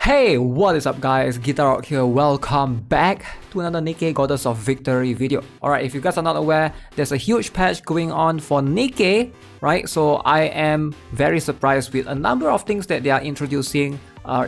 Hey, what is up guys, GuitarRock here, welcome back to another Nikke Goddess of Victory video. Alright, if you guys are not aware, there's a huge patch going on for Nikke, right? So I am very surprised with a number of things that they are introducing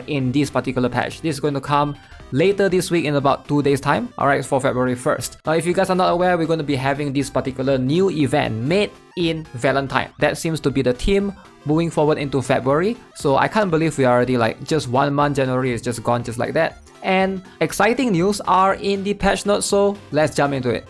in this particular patch. This is going to come later this week in about 2 days time, alright, for February 1st. Now if you guys are not aware, we're going to be having this particular new event made in Valentine. That seems to be the theme moving forward into February. So I can't believe we are already like just 1 month, January is just gone just like that. And exciting news are in the patch notes, so let's jump into it.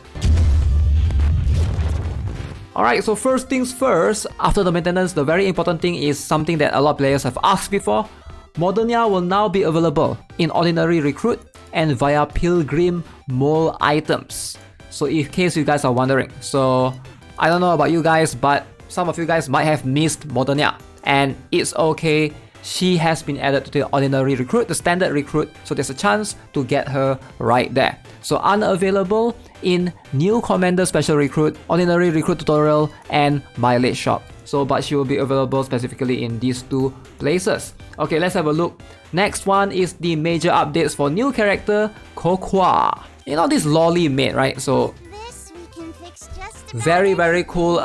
Alright, so first things first, after the maintenance, the very important thing is something that a lot of players have asked before. Modernia will now be available in Ordinary Recruit and via Pilgrim Mole items. So in case you guys are wondering, so I don't know about you guys, but some of you guys might have missed Modernia, and it's okay. She has been added to the Ordinary Recruit, the Standard Recruit, so there's a chance to get her right there. So unavailable in New Commander Special Recruit, Ordinary Recruit Tutorial, and Mileage Shop. So but she will be available specifically in these two places. Okay, let's have a look. Next one is the major updates for new character Kokwa. You know this lolly maid, right? So very cool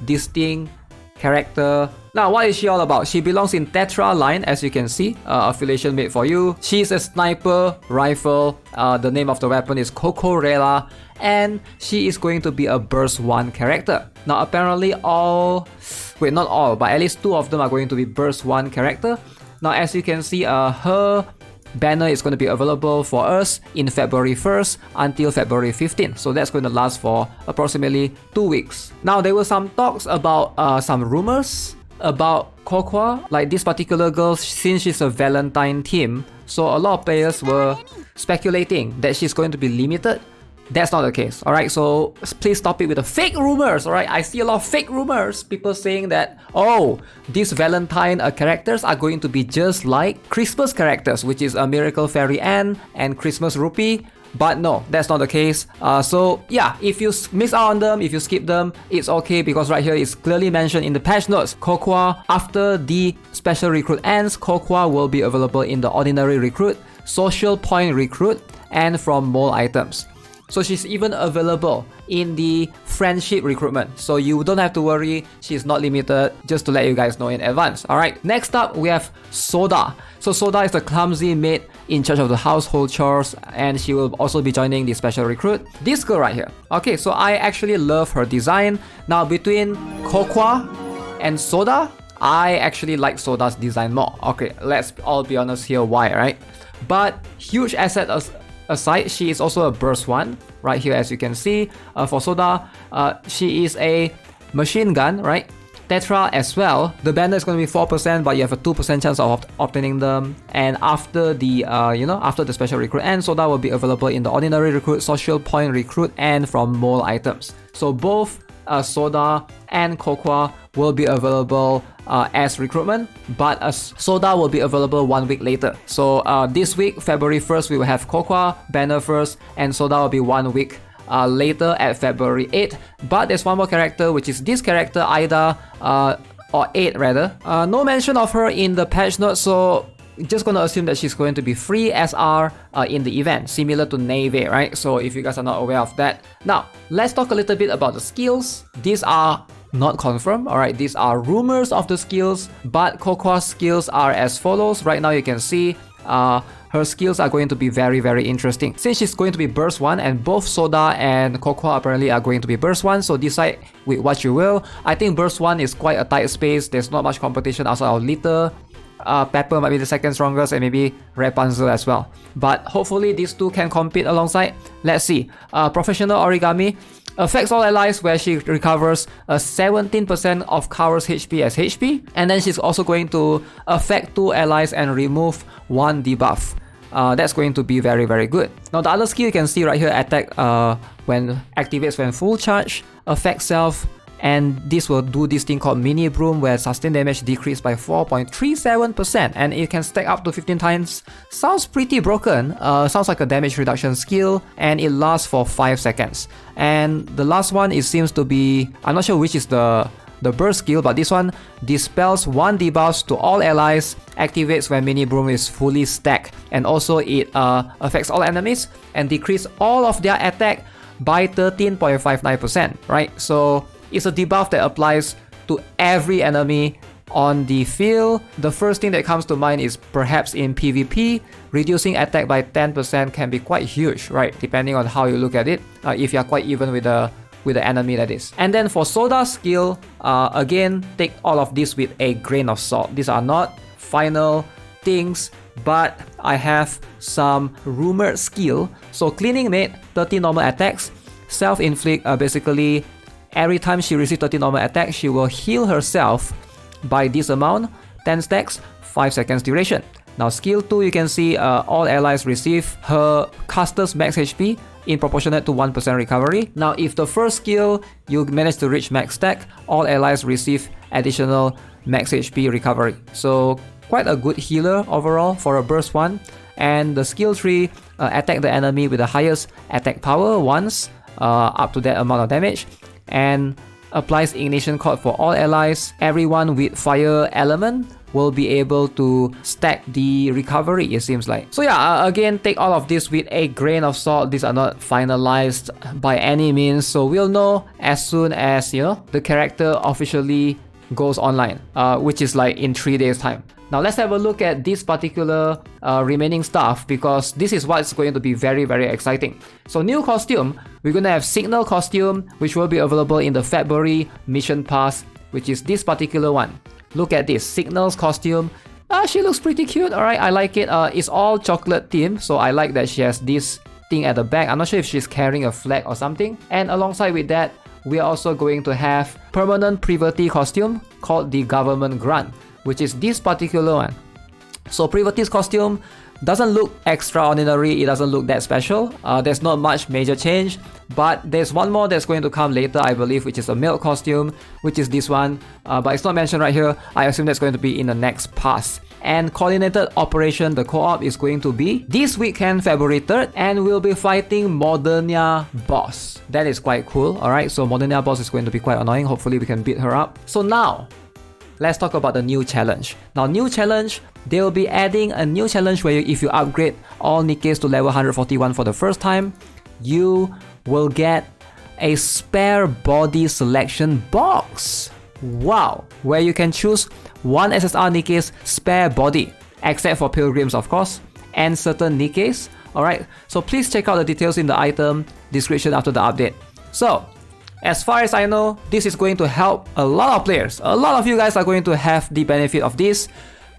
distinct character. Now what is she all about? She belongs in Tetra line, as you can see, affiliation made for you. She's a sniper rifle. The name of the weapon is Kokorela, and she is going to be a burst 1 character. Now apparently not all, but at least 2 of them are going to be burst 1 character. Now as you can see, her banner is going to be available for us in February 1st until February 15th. So that's going to last for approximately 2 weeks. Now there were some talks about some rumors about Kokwa, like this particular girl, since she's a Valentine theme. So a lot of players were speculating that she's going to be limited. That's not the case, alright? So please stop it with the fake rumors, alright? I see a lot of fake rumors, people saying that, oh, these Valentine characters are going to be just like Christmas characters, which is a Miracle Fairy Anne and Christmas Rupee. But no, that's not the case. So yeah, if you miss out on them, if you skip them, it's okay, because right here it's clearly mentioned in the patch notes. Kokwa, after the Special Recruit ends, Kokwa will be available in the Ordinary Recruit, Social Point Recruit, and from Mole items. So she's even available in the Friendship Recruitment. So you don't have to worry, she's not limited, just to let you guys know in advance. Alright, next up we have Soda. So Soda is the clumsy maid in charge of the household chores, and she will also be joining the Special Recruit. This girl right here. Okay, so I actually love her design. Now between Kokwa and Soda, I actually like Soda's design more. Okay, let's all be honest here why, right? But huge asset aside, she is also a burst 1 right here, as you can see. For Soda, she is a machine gun, right? Tetra as well. The banner is going to be 4%, but you have a 2% chance of obtaining them. And after the after the Special Recruit ends, Soda will be available in the Ordinary Recruit, Social Point Recruit, and from Mole items. So both Soda and Kokwa will be available as recruitment, but Soda will be available 1 week later. So this week, February 1st, we will have Kokwa banner first, and Soda will be 1 week later at February 8th. But there's one more character, which is this character, Ida, or 8 rather. No mention of her in the patch notes, so just gonna assume that she's going to be free SR in the event, similar to Neve, right? So if you guys are not aware of that. Now, let's talk a little bit about the skills. These are not confirmed, alright? These are rumors of the skills, but Kokwa's skills are as follows. Right now you can see her skills are going to be very interesting. Since she's going to be burst 1, and both Soda and Kokwa apparently are going to be burst 1, so decide with what you will. I think burst 1 is quite a tight space. There's not much competition outside of Lita. Pepper might be the second strongest, and maybe Rapunzel as well. But hopefully these two can compete alongside. Let's see. Professional Origami affects all allies, where she recovers 17% of Kaoru's HP as HP, and then she's also going to affect 2 allies and remove 1 debuff. That's going to be very good. Now the other skill you can see right here, attack when activates when full charge, affect self, and this will do this thing called mini broom, where sustain damage decreased by 4.37%, and it can stack up to 15 times. Sounds pretty broken. Sounds like a damage reduction skill, and it lasts for 5 seconds. And the last one, it seems to be, I'm not sure which is the the burst skill, but this one dispels 1 debuffs to all allies, activates when mini broom is fully stacked, and also it affects all enemies and decrease all of their attack by 13.59%, right? So it's a debuff that applies to every enemy on the field. The first thing that comes to mind is perhaps in PvP, reducing attack by 10% can be quite huge, right? Depending on how you look at it, if you're quite even with the enemy, that is. And then for Soda's skill, again, take all of this with a grain of salt. These are not final things, but I have some rumored skill. So Cleaning Maid, 30 normal attacks, self-inflict, basically every time she receives 30 normal attacks, she will heal herself by this amount, 10 stacks, 5 seconds duration. Now skill 2, you can see all allies receive her caster's max HP in proportionate to 1% recovery. Now if the first skill you manage to reach max stack, all allies receive additional max HP recovery. So quite a good healer overall for a burst 1. And the skill 3, attack the enemy with the highest attack power once, up to that amount of damage, and applies ignition cord for all allies. Everyone with fire element will be able to stack the recovery, it seems like. So yeah, again, take all of this with a grain of salt. These are not finalized by any means, so we'll know as soon as, you know, the character officially goes online, which is like in 3 days time. Now let's have a look at this particular remaining stuff, because this is what's going to be very, very exciting. So new costume, we're going to have Signal costume, which will be available in the February mission pass, which is this particular one. Look at this, Signal's costume. She looks pretty cute, alright, I like it. It's all chocolate themed, so I like that she has this thing at the back. I'm not sure if she's carrying a flag or something. And alongside with that, we are also going to have permanent Privity costume called the Government Grant, which is this particular one. So Privity's costume doesn't look extraordinary, it doesn't look that special. There's not much major change, but there's one more that's going to come later, I believe, which is a Milk costume, which is this one, but it's not mentioned right here. I assume that's going to be in the next pass. And Coordinated Operation, the co-op, is going to be this weekend, February 3rd, and we'll be fighting Modernia Boss. That is quite cool, alright, so Modernia Boss is going to be quite annoying. Hopefully we can beat her up. So now, let's talk about the new challenge. Now, new challenge, they'll be adding a new challenge where if you upgrade all Nikkes to level 141 for the first time, you will get a spare body selection box. Wow! Where you can choose one SSR Nikke's spare body, except for Pilgrims of course, and certain Nikkes. Alright, so please check out the details in the item description after the update. So, as far as I know, this is going to help a lot of players. A lot of you guys are going to have the benefit of this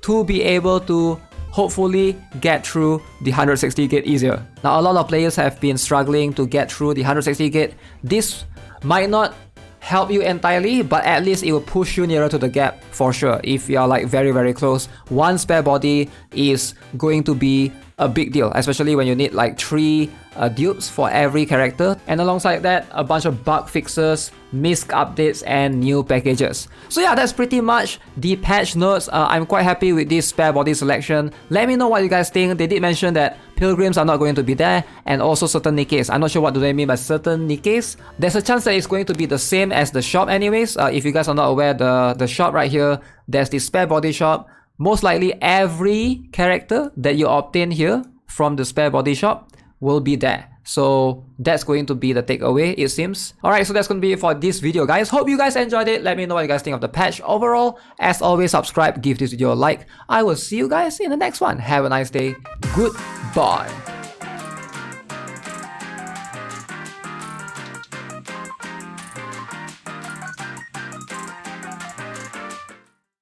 to be able to hopefully get through the 160 gate easier. Now, a lot of players have been struggling to get through the 160 gate. This might not help you entirely, but at least it will push you nearer to the gap for sure. If you are like very, very close, one spare body is going to be a big deal, especially when you need like 3 dupes for every character, and alongside that, a bunch of bug fixes, misc updates, and new packages. So yeah, that's pretty much the patch notes. I'm quite happy with this spare body selection. Let me know what you guys think. They did mention that Pilgrims are not going to be there, and also certain Nikkes. I'm not sure what do they mean by certain Nikkes. There's a chance that it's going to be the same as the shop anyways. If you guys are not aware, the shop right here, there's the spare body shop. Most likely every character that you obtain here from the spare body shop will be there. So that's going to be the takeaway, it seems. Alright, so that's going to be it for this video, guys. Hope you guys enjoyed it. Let me know what you guys think of the patch overall. As always, subscribe, give this video a like. I will see you guys in the next one. Have a nice day. Goodbye.